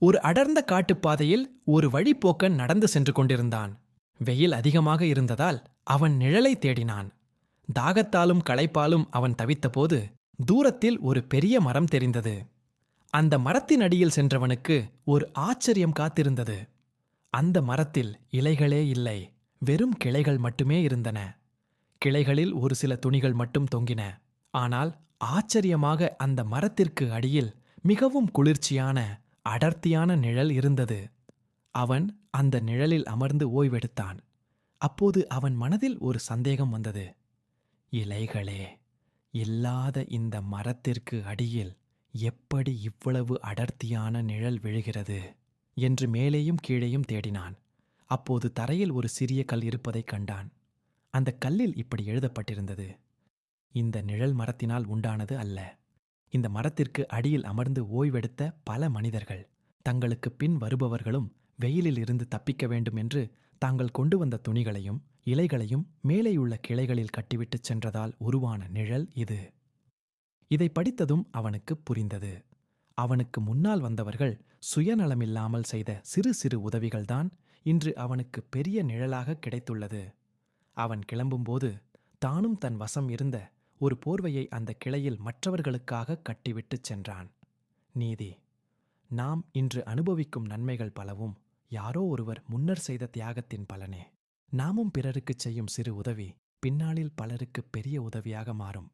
ஒரு அடர்ந்த காட்டுப்பாதையில் ஒரு வழிப்போக்கன் நடந்து சென்று கொண்டிருந்தான். வெயில் அதிகமாக இருந்ததால் அவன் நிழலை தேடினான். தாகத்தாலும் களைப்பாலும் அவன் தவித்தபோது தூரத்தில் ஒரு பெரிய மரம் தெரிந்தது. அந்த மரத்தின் அடியில் சென்றவனுக்கு ஒரு ஆச்சரியம் காத்திருந்தது. அந்த மரத்தில் இலைகளே இல்லை, வெறும் கிளைகள் மட்டுமே இருந்தன. கிளைகளில் ஒரு சில துணிகள் மட்டும் தொங்கின. ஆனால் ஆச்சரியமாக அந்த மரத்திற்கு அடியில் மிகவும் குளிர்ச்சியான அடர்த்தியான நிழல் இருந்தது. அவன் அந்த நிழலில் அமர்ந்து ஓய்வெடுத்தான். அப்போது அவன் மனதில் ஒரு சந்தேகம் வந்தது. இலைகளே இல்லாத இந்த மரத்திற்கு அடியில் எப்படி இவ்வளவு அடர்த்தியான நிழல் விழுகிறது என்று மேலேயும் கீழேயும் தேடினான். அப்போது தரையில் ஒரு சிறிய கல் இருப்பதைக் கண்டான். அந்த கல்லில் இப்படி எழுதப்பட்டிருந்தது: இந்த நிழல் மரத்தினால் உண்டானது அல்ல. இந்த மரத்திற்கு அடியில் அமர்ந்து ஓய்வெடுத்த பல மனிதர்கள் தங்களுக்கு பின் வருபவர்களும் வெயிலில் இருந்து தப்பிக்க வேண்டும் என்று தாங்கள் கொண்டு வந்த துணிகளையும் இலைகளையும் மேலேயுள்ள கிளைகளில் கட்டிவிட்டுச் சென்றதால் உருவான நிழல் இது. இதை படித்ததும் அவனுக்கு புரிந்தது. அவனுக்கு முன்னால் வந்தவர்கள் சுயநலமில்லாமல் செய்த சிறு சிறு உதவிகள்தான் இன்று அவனுக்கு பெரிய நிழலாக கிடைத்துள்ளது. அவன் கிளம்பும்போது தானும் தன் வசம் இருந்த ஒரு போர்வையை அந்த கிளையில் மற்றவர்களுக்காக கட்டிவிட்டுச் சென்றான். நீதி: நாம் இன்று அனுபவிக்கும் நன்மைகள் பலவும் யாரோ ஒருவர் முன்னர் செய்த தியாகத்தின் பலனே. நாமும் பிறருக்குச் செய்யும் சிறு உதவி பின்னாளில் பலருக்கு பெரிய உதவியாக மாறும்.